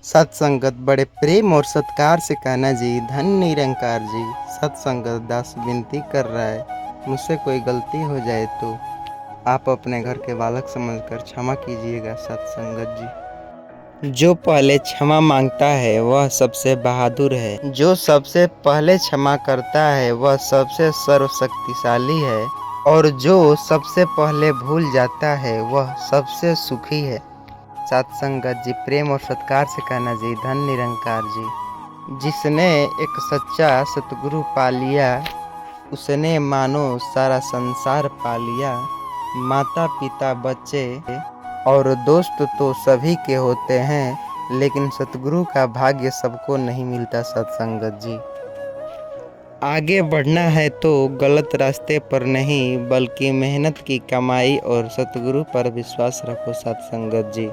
सत्संगत बड़े प्रेम और सत्कार से कहना जी, धन निरंकार जी। सत्संगत दास विनती कर रहा है, मुझसे कोई गलती हो जाए तो आप अपने घर के बालक समझकर क्षमा कीजिएगा सत्संगत जी। जो पहले क्षमा मांगता है वह सबसे बहादुर है, जो सबसे पहले क्षमा करता है वह सबसे सर्वशक्तिशाली है, और जो सबसे पहले भूल जाता है वह सबसे सुखी है। सत्संगत जी प्रेम और सत्कार से कहना जी, धन निरंकार जी। जिसने एक सच्चा सतगुरु पा लिया, उसने मानो सारा संसार पा लिया। माता पिता बच्चे और दोस्त तो सभी के होते हैं, लेकिन सतगुरु का भाग्य सबको नहीं मिलता सत्संगत जी। आगे बढ़ना है तो गलत रास्ते पर नहीं, बल्कि मेहनत की कमाई और सतगुरु पर विश्वास रखो सत्संगत जी।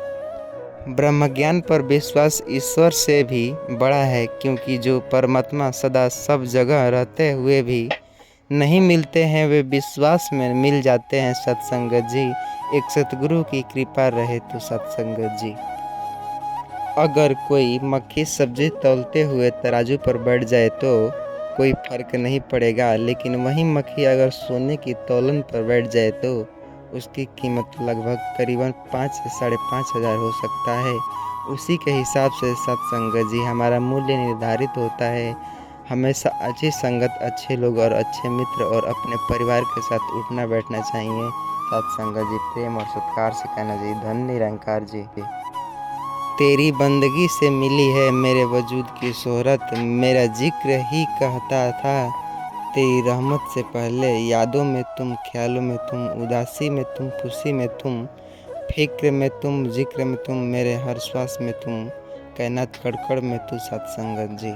ब्रह्मज्ञान पर विश्वास ईश्वर से भी बड़ा है, क्योंकि जो परमात्मा सदा सब जगह रहते हुए भी नहीं मिलते हैं, वे विश्वास में मिल जाते हैं सत्संगत जी। एक सतगुरु की कृपा रहे तो सत्संगत जी। अगर कोई मक्खी सब्जी तौलते हुए तराजू पर बैठ जाए तो कोई फर्क नहीं पड़ेगा, लेकिन वही मक्खी अगर सोने की तौलन पर बैठ जाए तो उसकी कीमत लगभग करीबन 5 से 5,500 हो सकता है। उसी के हिसाब से सत्संगत जी हमारा मूल्य निर्धारित होता है। हमेशा अच्छी संगत, अच्छे लोग और अच्छे मित्र और अपने परिवार के साथ उठना बैठना चाहिए सत्संगत जी। प्रेम और सत्कार से कहना जी, धन निरंकार जी। तेरी बंदगी से मिली है मेरे वजूद की शोहरत, मेरा जिक्र ही कहता था तेरी रहमत से पहले। यादों में तुम, ख्यालों में तुम, उदासी में तुम, खुशी में तुम, फिक्र में तुम, जिक्र में तुम, मेरे हर श्वास में तुम, कायनात कड़कड़ में तू सत्संगत जी।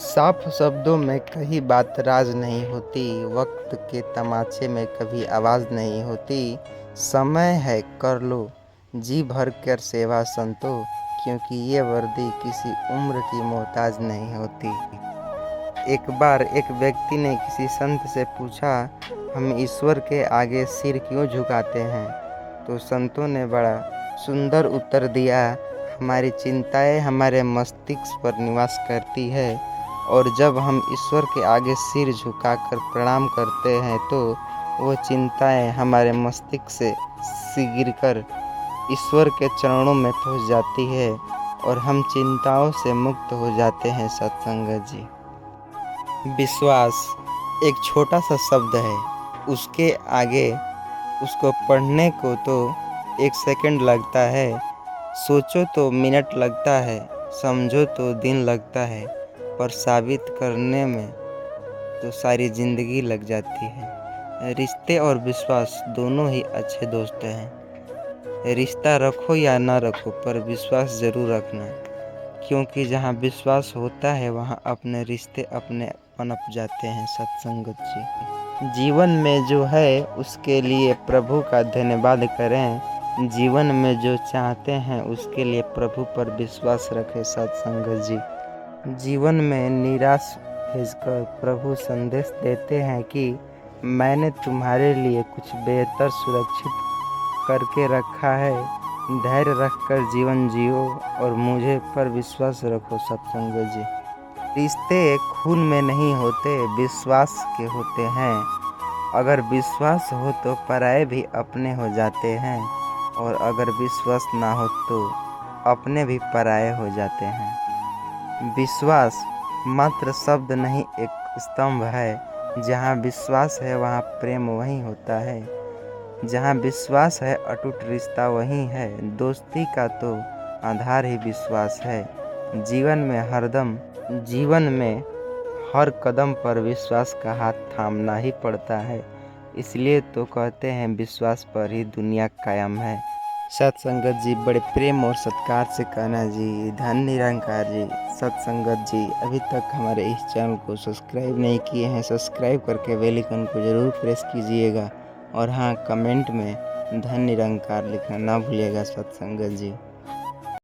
साफ शब्दों में कही बात राज नहीं होती, वक्त के तमाचे में कभी आवाज़ नहीं होती। समय है कर लो जी भर कर सेवा संतो, क्योंकि ये वर्दी किसी उम्र की मोहताज नहीं होती। एक बार एक व्यक्ति ने किसी संत से पूछा, हम ईश्वर के आगे सिर क्यों झुकाते हैं? तो संतों ने बड़ा सुंदर उत्तर दिया, हमारी चिंताएं हमारे मस्तिष्क पर निवास करती है, और जब हम ईश्वर के आगे सिर झुकाकर प्रणाम करते हैं तो वो चिंताएं हमारे मस्तिष्क से सिगिरकर ईश्वर के चरणों में पहुंच जाती है और हम चिंताओं से मुक्त हो जाते हैं सत्संगत जी। विश्वास एक छोटा सा शब्द है, उसके आगे उसको पढ़ने को तो 1 सेकंड लगता है, सोचो तो मिनट लगता है, समझो तो दिन लगता है, पर साबित करने में तो सारी ज़िंदगी लग जाती है। रिश्ते और विश्वास दोनों ही अच्छे दोस्त हैं। रिश्ता रखो या ना रखो, पर विश्वास ज़रूर रखना, क्योंकि जहाँ विश्वास होता है वहाँ अपने रिश्ते अपने पनप जाते हैं सत्संगत जी। जीवन में जो है उसके लिए प्रभु का धन्यवाद करें, जीवन में जो चाहते हैं उसके लिए प्रभु पर विश्वास रखें सत्संगत जी। जीवन में निराश भेजकर प्रभु संदेश देते हैं कि मैंने तुम्हारे लिए कुछ बेहतर सुरक्षित करके रखा है। धैर्य रखकर जीवन जियो और मुझे पर विश्वास रखो सत्संगत जी। रिश्ते खून में नहीं होते, विश्वास के होते हैं। अगर विश्वास हो तो पराये भी अपने हो जाते हैं, और अगर विश्वास ना हो तो अपने भी पराये हो जाते हैं। विश्वास मात्र शब्द नहीं, एक स्तंभ है। जहाँ विश्वास है वहाँ प्रेम वहीं होता है, जहाँ विश्वास है अटूट रिश्ता वहीं है। दोस्ती का तो आधार ही विश्वास है। जीवन में हर कदम पर विश्वास का हाथ थामना ही पड़ता है। इसलिए तो कहते हैं विश्वास पर ही दुनिया कायम है। सत्संगत जी बड़े प्रेम और सत्कार से कहना जी, धन निरंकार जी। सत्संगत जी अभी तक हमारे इस चैनल को सब्सक्राइब नहीं किए हैं, सब्सक्राइब करके बेल आइकन को ज़रूर प्रेस कीजिएगा, और हाँ, कमेंट में धन निरंकार लिखना ना भूलिएगा सत्संगत जी।